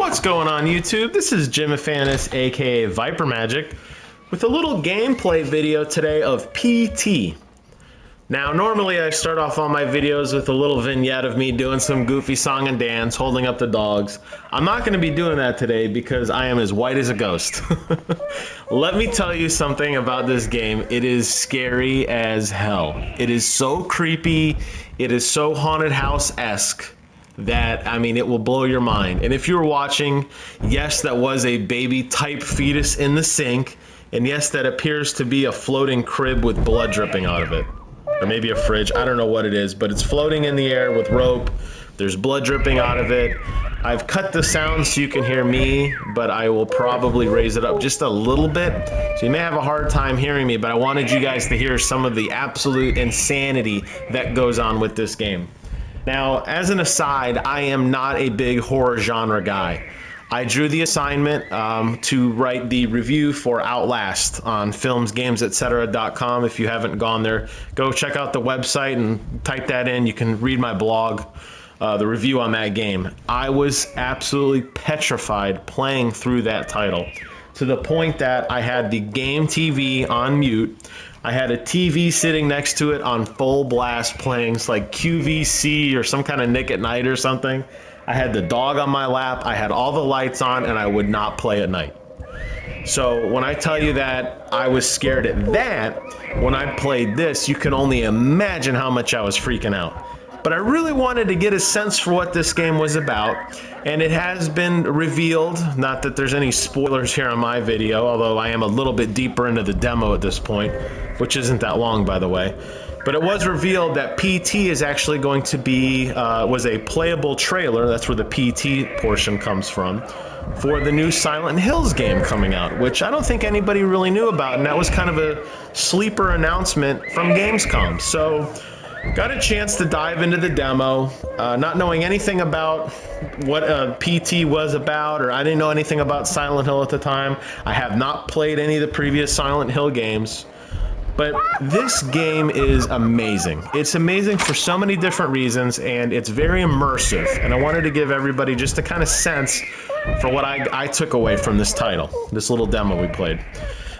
What's going on YouTube? This is Jimifanis, aka Viper Magic, with a little gameplay video today of PT. Now normally I start off all my videos with a little vignette of me doing some goofy song and dance, holding up the dogs. I'm not going to be doing that today because I am as white as a ghost. Let me tell you something about this game. It is scary as hell. It is so creepy. It is so haunted house-esque that, I mean, it will blow your mind. And if you're watching, yes, that was a baby type fetus in the sink, and yes, that appears to be a floating crib with blood dripping out of it. Or maybe a fridge, I don't know what it is, but it's floating in the air with rope. There's blood dripping out of it. I've cut the sound so you can hear me, but I will probably raise it up just a little bit. So you may have a hard time hearing me, but I wanted you guys to hear some of the absolute insanity that goes on with this game. Now, as an aside, I am not a big horror genre guy. I drew the assignment to write the review for Outlast on filmsgamesetc.com. If you haven't gone there, go check out the website and type that in. You can read my blog, the review on that game. I was absolutely petrified playing through that title, to the point that I had the game TV on mute. I had a TV sitting next to it on full blast playing like QVC or some kind of Nick at Night or something. I had the dog on my lap, I had all the lights on, and I would not play at night. So when I tell you that I was scared at that, when I played this, you can only imagine how much I was freaking out. But I really wanted to get a sense for what this game was about, and it has been revealed, not that there's any spoilers here on my video, although I am a little bit deeper into the demo at this point, which isn't that long, by the way. But it was revealed that PT is actually going to be, was a playable trailer, that's where the PT portion comes from, for the new Silent Hills game coming out, which I don't think anybody really knew about, and that was kind of a sleeper announcement from Gamescom. So, got a chance to dive into the demo, not knowing anything about what PT was about, or I didn't know anything about Silent Hill at the time. I have not played any of the previous Silent Hill games. But this game is amazing. It's amazing for so many different reasons, and it's very immersive. And I wanted to give everybody just a kind of sense for what I took away from this title, this little demo we played.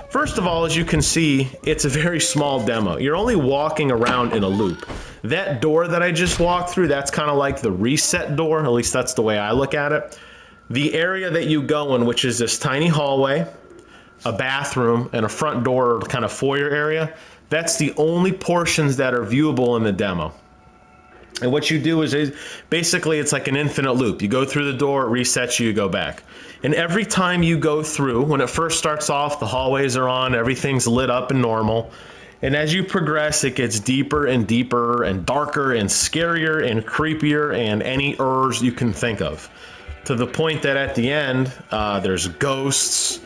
First of all, as you can see, it's a very small demo. You're only walking around in a loop. That door that I just walked through, that's kind of like the reset door, at least that's the way I look at it. The area that you go in, which is this tiny hallway, a bathroom, and a front door kind of foyer area, that's the only portions that are viewable in the demo. And what you do is basically it's like an infinite loop. You go through the door, it resets you, you go back. And every time you go through, when it first starts off, the hallways are on, everything's lit up and normal. And as you progress, it gets deeper and deeper and darker and scarier and creepier and any ers you can think of. To the point that at the end, there's ghosts,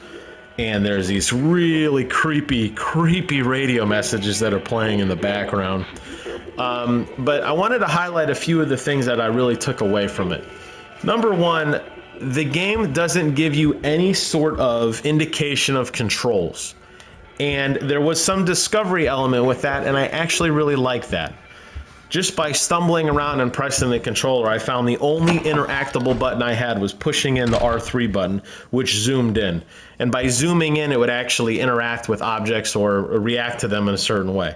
and there's these really creepy radio messages that are playing in the background. But I wanted to highlight a few of the things that I really took away from it. Number one, the game doesn't give you any sort of indication of controls. And there was some discovery element with that, and I actually really like that. Just by stumbling around and pressing the controller, I found the only interactable button I had was pushing in the R3 button, which zoomed in. And by zooming in, it would actually interact with objects or react to them in a certain way.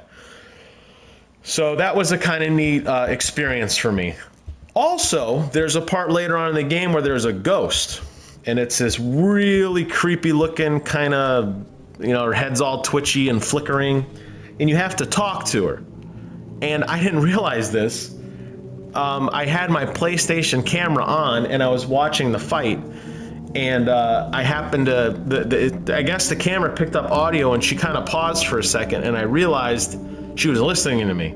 So that was a kind of neat experience for me. Also, there's a part later on in the game where there's a ghost. And it's this really creepy looking kind of, you know, her head's all twitchy and flickering. And you have to talk to her. And I didn't realize this. I had my PlayStation camera on and I was watching the fight, and I happened to, I guess the camera picked up audio and she kind of paused for a second, and I realized she was listening to me.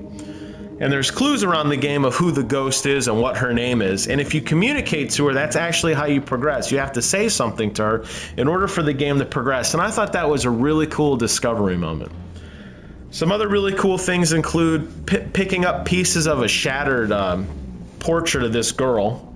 And there's clues around the game of who the ghost is and what her name is. And if you communicate to her, that's actually how you progress. You have to say something to her in order for the game to progress. And I thought that was a really cool discovery moment. Some other really cool things include picking up pieces of a shattered portrait of this girl,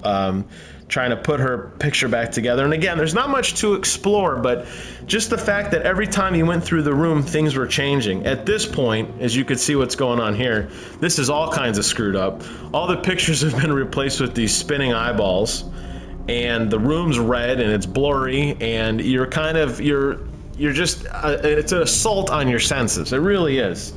trying to put her picture back together. And again, there's not much to explore, but just the fact that every time you went through the room, things were changing. At this point, as you can see what's going on here, this is all kinds of screwed up. All the pictures have been replaced with these spinning eyeballs. and the room's red and it's blurry, and you're kind of you're just it's an assault on your senses. It really is.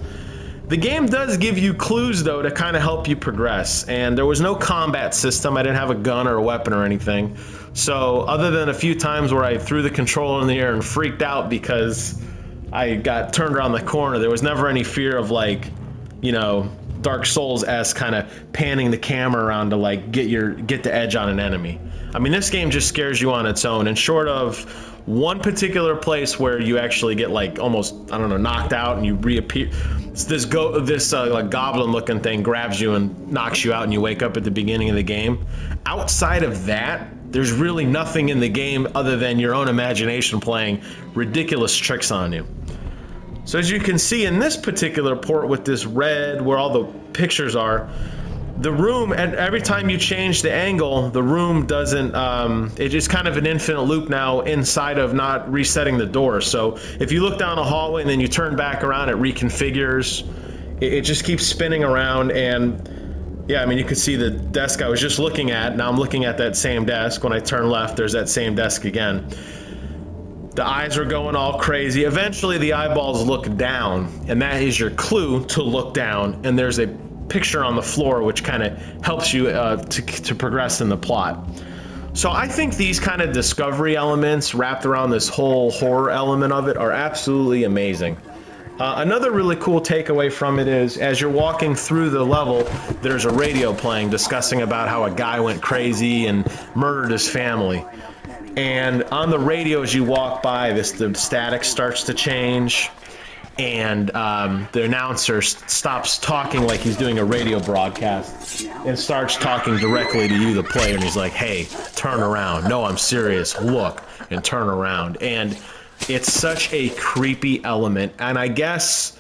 The game does give you clues though to kind of help you progress, and there was no combat system. I didn't have a gun or a weapon or anything, so other than a few times where I threw the controller in the air and freaked out because I got turned around the corner, there was never any fear of, like, you know, Dark Souls-esque kind of panning the camera around to like get the edge on an enemy. I mean, this game just scares you on its own, and short of one particular place where you actually get like almost, I don't know, knocked out and you reappear. This like goblin looking thing grabs you and knocks you out and you wake up at the beginning of the game. Outside of that, there's really nothing in the game other than your own imagination playing ridiculous tricks on you. So as you can see in this particular port with this red where all the pictures are, the room, and every time you change the angle, the room doesn't, it's just kind of an infinite loop now inside of not resetting the door. So if you look down a hallway and then you turn back around, it reconfigures. It just keeps spinning around, and yeah, I mean, you can see the desk I was just looking at. Now I'm looking at that same desk. When I turn left, there's that same desk again. The eyes are going all crazy. Eventually the eyeballs look down, and that is your clue to look down, and there's a picture on the floor which kind of helps you to progress in the plot. So I think these kind of discovery elements wrapped around this whole horror element of it are absolutely amazing. Another really cool takeaway from it is, as you're walking through the level, there's a radio playing discussing about how a guy went crazy and murdered his family. And on the radio as you walk by, the static starts to change, and the announcer stops talking like he's doing a radio broadcast and starts talking directly to you, the player, and he's like, hey, turn around. No, I'm serious. Look, and turn around. And it's such a creepy element, and I guess,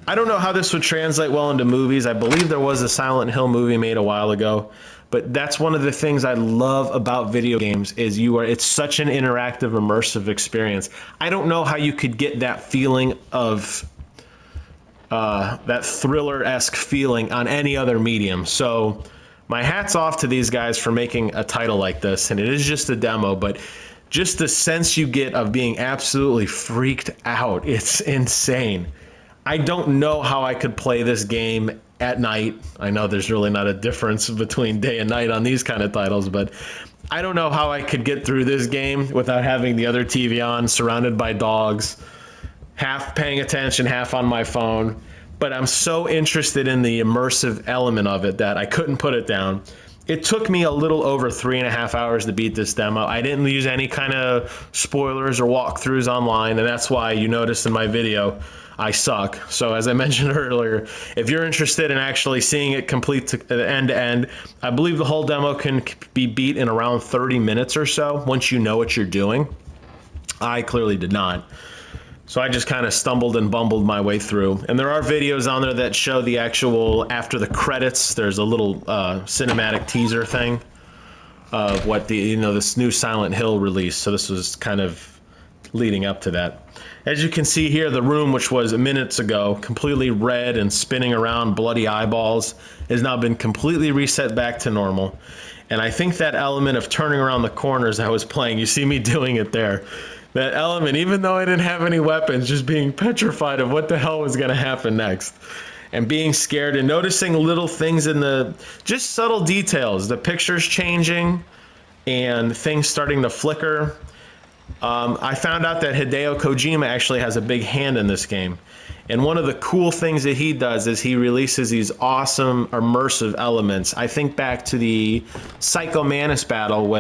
I don't know how this would translate well into movies. I believe there was a Silent Hill movie made a while ago, but that's one of the things I love about video games is it's such an interactive, immersive experience. I don't know how you could get that feeling of that thriller-esque feeling on any other medium. So my hat's off to these guys for making a title like this, and it is just a demo, but just the sense you get of being absolutely freaked out, it's insane. I don't know how I could play this game at night. I know there's really not a difference between day and night on these kind of titles, but I don't know how I could get through this game without having the other TV on, surrounded by dogs, half paying attention, half on my phone. But I'm so interested in the immersive element of it that I couldn't put it down. It took me a little over 3.5 hours to beat this demo. I didn't use any kind of spoilers or walkthroughs online, and that's why you noticed in my video I suck. So as I mentioned earlier, if you're interested in actually seeing it complete to end to end, I believe the whole demo can be beat in around 30 minutes or so once you know what you're doing. I clearly did not. So I just kind of stumbled and bumbled my way through. And there are videos on there that show the actual, after the credits, there's a little cinematic teaser thing of what this new Silent Hill release. So this was kind of leading up to that. As you can see here, the room, which was minutes ago completely red and spinning around, bloody eyeballs, has now been completely reset back to normal. And I think that element of turning around the corners I was playing, you see me doing it there, that element, even though I didn't have any weapons, just being petrified of what the hell was going to happen next, and being scared and noticing little things in just subtle details, the pictures changing and things starting to flicker. I found out that Hideo Kojima actually has a big hand in this game. And one of the cool things that he does is he releases these awesome immersive elements. I think back to the Psycho Mantis battle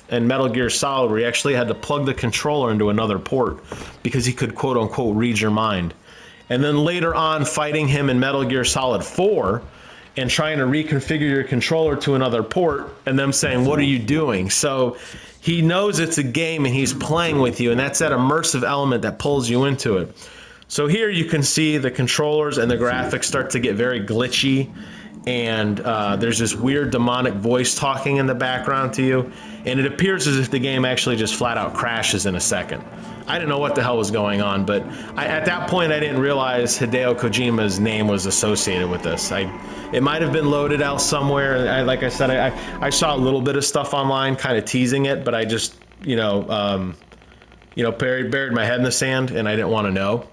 in Metal Gear Solid, where he actually had to plug the controller into another port because he could quote unquote read your mind. And then later on fighting him in Metal Gear Solid 4 and trying to reconfigure your controller to another port and them saying, what are you doing? So he knows it's a game and he's playing with you, and that's that immersive element that pulls you into it. So here you can see the controllers and the graphics start to get very glitchy, and there's this weird demonic voice talking in the background to you, and it appears as if the game actually just flat out crashes in a second. I didn't know what the hell was going on, but at that point I didn't realize Hideo Kojima's name was associated with this. It might have been loaded out somewhere. Like I said, I saw a little bit of stuff online kind of teasing it, but I just, buried my head in the sand, and I didn't want to know.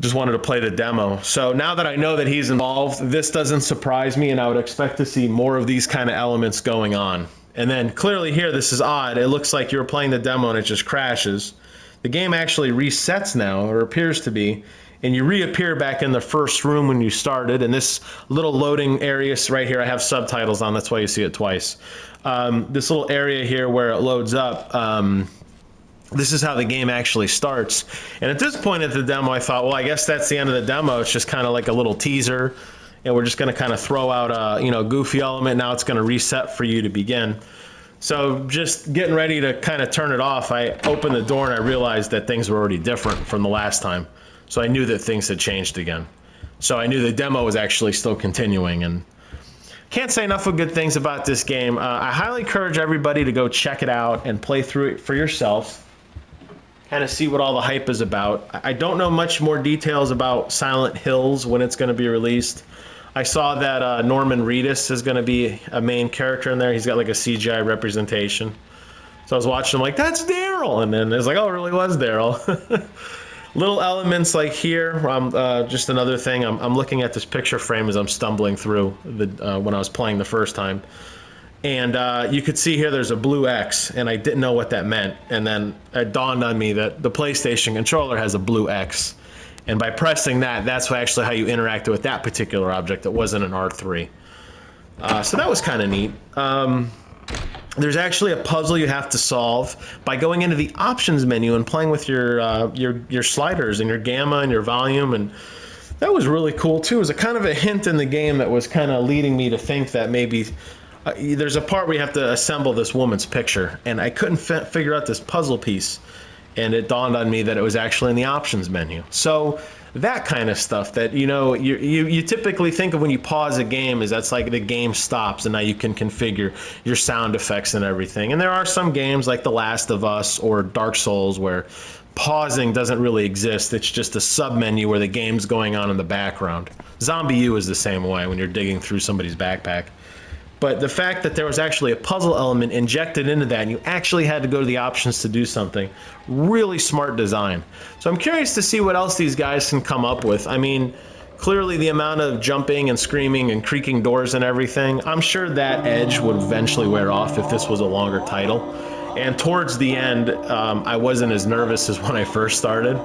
Just wanted to play the demo. So now that I know that he's involved, this doesn't surprise me, and I would expect to see more of these kind of elements going on. And then clearly here, this is odd. It looks like you were playing the demo and it just crashes. The game actually resets now, or appears to be, and you reappear back in the first room when you started. And this little loading area right here, I have subtitles on, that's why you see it twice. This little area here where it loads up, this is how the game actually starts. And at this point at the demo, I thought, well, I guess that's the end of the demo. It's just kind of like a little teaser, and we're just going to kind of throw out a goofy element. Now it's going to reset for you to begin. So just getting ready to kind of turn it off, I opened the door and I realized that things were already different from the last time. So I knew that things had changed again. So I knew the demo was actually still continuing, and can't say enough of good things about this game. I highly encourage everybody to go check it out and play through it for yourself. Kind of see what all the hype is about. I don't know much more details about Silent Hills when it's going to be released. I saw that Norman Reedus is going to be a main character in there. He's got like a CGI representation. So I was watching him like, that's Daryl! And then it's like, oh, it really was Daryl. Little elements like here, just another thing. I'm looking at this picture frame as I'm stumbling through when I was playing the first time. And you could see here there's a blue X, and I didn't know what that meant. And then it dawned on me that the PlayStation controller has a blue X. And by pressing that, that's actually how you interacted with that particular object. It wasn't an R3. So that was kind of neat. There's actually a puzzle you have to solve by going into the options menu and playing with your sliders and your gamma and your volume, and that was really cool too. It was a kind of a hint in the game that was kind of leading me to think that maybe there's a part where you have to assemble this woman's picture, and I couldn't figure out this puzzle piece, and it dawned on me that it was actually in the options menu. So that kind of stuff that you typically think of when you pause a game is that's like the game stops and now you can configure your sound effects and everything. And there are some games like The Last of Us or Dark Souls where pausing doesn't really exist. It's just a sub-menu where the game's going on in the background. Zombie U is the same way when you're digging through somebody's backpack. But the fact that there was actually a puzzle element injected into that and you actually had to go to the options to do something, really smart design. So I'm curious to see what else these guys can come up with. I mean, clearly the amount of jumping and screaming and creaking doors and everything, I'm sure that edge would eventually wear off if this was a longer title. And towards the end, I wasn't as nervous as when I first started.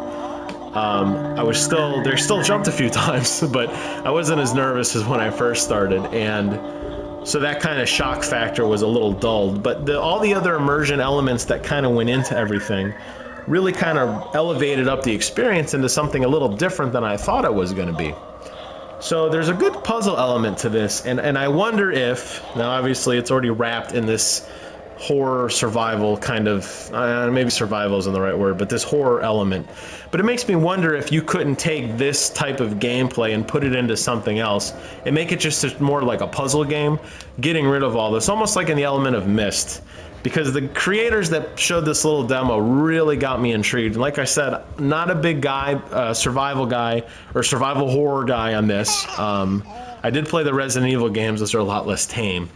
They still jumped a few times, but I wasn't as nervous as when I first started. And so that kind of shock factor was a little dulled, but all the other immersion elements that kind of went into everything really kind of elevated up the experience into something a little different than I thought it was going to be. So there's a good puzzle element to this, and I wonder if, now obviously it's already wrapped in this horror survival kind of, maybe survival isn't the right word, but this horror element. But it makes me wonder if you couldn't take this type of gameplay and put it into something else and make it just more like a puzzle game, getting rid of all this, almost like in the element of Myst. Because the creators that showed this little demo really got me intrigued. Like I said, not a big guy, survival guy, or survival horror guy on this. I did play the Resident Evil games, those are a lot less tame.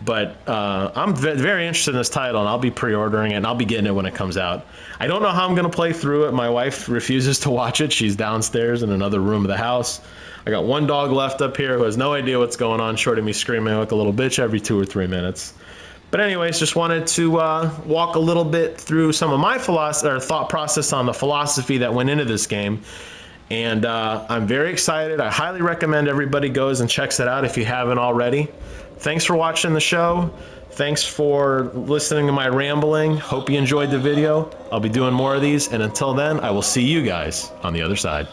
But I'm very interested in this title, and I'll be pre-ordering it, and I'll be getting it when it comes out. I don't know how I'm going to play through it. My wife refuses to watch it. She's downstairs in another room of the house. I got one dog left up here who has no idea what's going on, short of me screaming like a little bitch every 2 or 3 minutes. But anyways, just wanted to walk a little bit through some of my thought process on the philosophy that went into this game. And I'm very excited. I highly recommend everybody goes and checks it out if you haven't already. Thanks for watching the show. Thanks for listening to my rambling. Hope you enjoyed the video. I'll be doing more of these, and until then, I will see you guys on the other side.